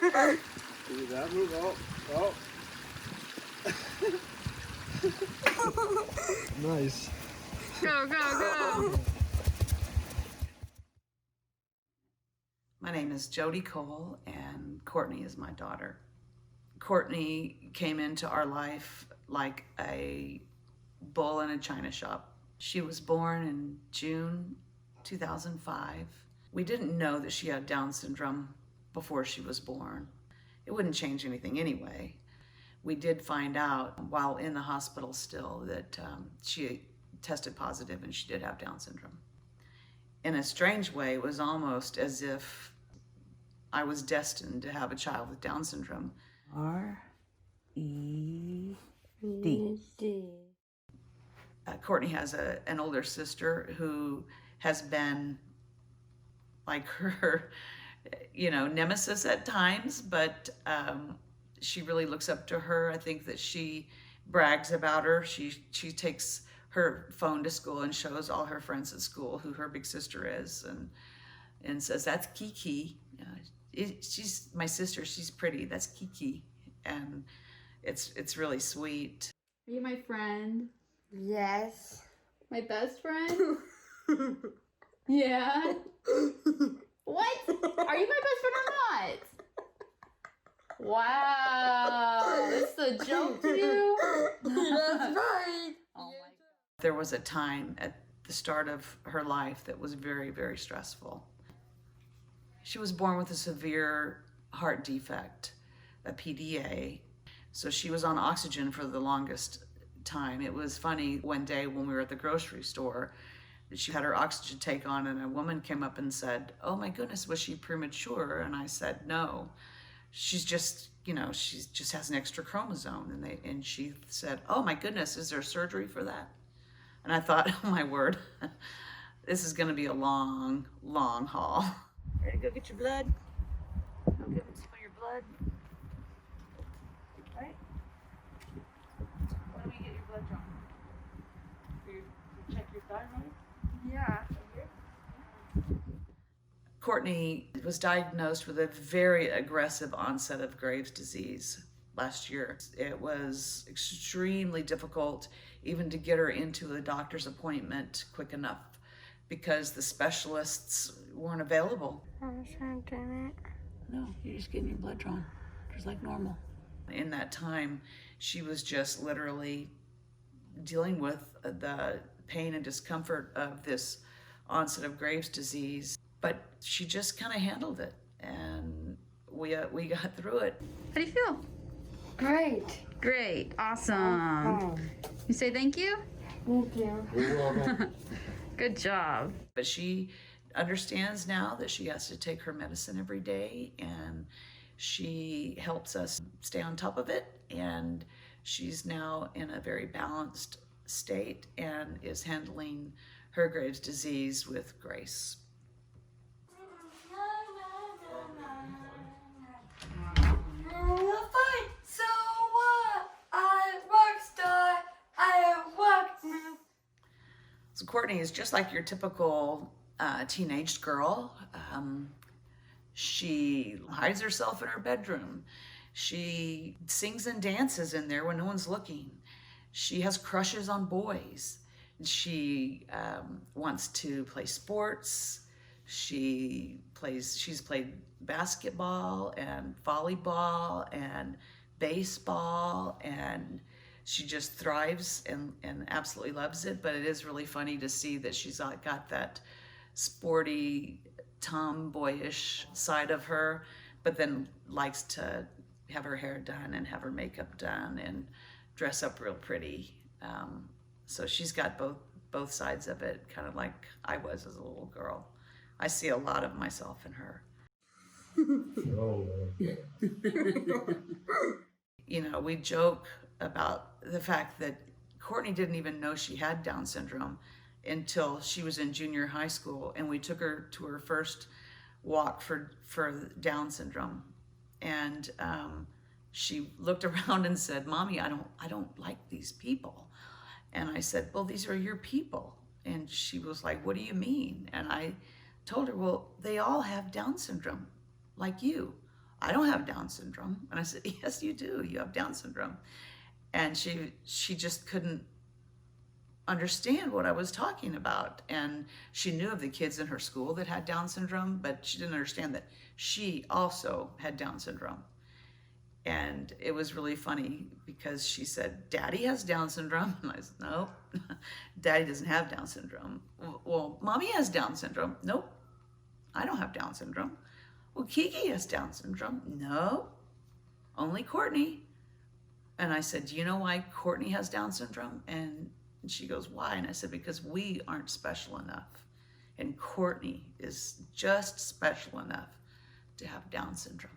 Do that move. Oh. Nice. Go. My name is Kinsey Cole, and Courtney is my daughter. Courtney came into our life like a bull in a china shop. She was born in June 2005. We didn't know that she had Down syndrome before she was born. It wouldn't change anything anyway. We did find out while in the hospital still that she tested positive and she did have Down syndrome. In a strange way, it was almost as if I was destined to have a child with Down syndrome. R-E-D. Courtney has an older sister who has been like her, nemesis at times, but she really looks up to her. I think that she brags about her. She takes her phone to school and shows all her friends at school who her big sister is, and says, "That's Kiki. She's my sister. She's pretty. That's Kiki." And it's really sweet. Are you my friend? Yes. My best friend? Yeah. What? Are you my best friend or not? Wow. This is a joke to you? That's right. Oh my God. There was a time at the start of her life that was very, very stressful. She was born with a severe heart defect, a PDA. So she was on oxygen for the longest time. It was funny, one day when we were at the grocery store, she had her oxygen tank on and a woman came up and said, "Oh my goodness, was she premature?" And I said, "No, she's just, she just has an extra chromosome." And she said, "Oh my goodness, is there surgery for that?" And I thought, oh my word, this is gonna be a long, long haul. Ready to go get your blood? Go get some of your blood. Right? When do we get your blood drawn? Check your thyroid? Yeah. Courtney was diagnosed with a very aggressive onset of Graves' disease last year. It was extremely difficult even to get her into a doctor's appointment quick enough because the specialists weren't available. I'm trying to do it. No, you're just getting your blood drawn, just like normal. In that time, she was just literally dealing with the pain and discomfort of this onset of Graves' disease, but she just kind of handled it, and we got through it. How do you feel? Great. Awesome. You say thank you? Thank you. You're welcome. Good job. But she understands now that she has to take her medicine every day, and she helps us stay on top of it, and she's now in a very balanced state and is handling her Graves' disease with grace. So Courtney is just like your typical teenage girl. She hides herself in her bedroom. She sings and dances in there when no one's looking. She has crushes on boys. She wants to play sports. She's played basketball and volleyball and baseball, and she just thrives and absolutely loves it. But it is really funny to see that she's got that sporty, tomboyish side of her, but then likes to have her hair done and have her makeup done and dress up real pretty. So she's got both sides of it, kind of like I was as a little girl. I see a lot of myself in her. Oh, man. We joke about the fact that Courtney didn't even know she had Down syndrome until she was in junior high school, and we took her to her first walk for Down syndrome, and she looked around and said, "Mommy, I don't like these people." And I said, "Well, these are your people." And she was like, "What do you mean?" And I told her, "Well, they all have Down syndrome, like you. I don't have Down syndrome. And I said, yes, you do. You have Down syndrome. And she just couldn't understand what I was talking about. And she knew of the kids in her school that had Down syndrome, but she didn't understand that she also had Down syndrome. And it was really funny because she said, Daddy has Down syndrome. And I said, no, Daddy doesn't have Down syndrome. Well, Mommy has Down syndrome. Nope, I don't have Down syndrome. Well, Kiki has Down syndrome. No, only Courtney. And I said, do you know why Courtney has Down syndrome? And she goes, why? And I said, because we aren't special enough. And Courtney is just special enough to have Down syndrome.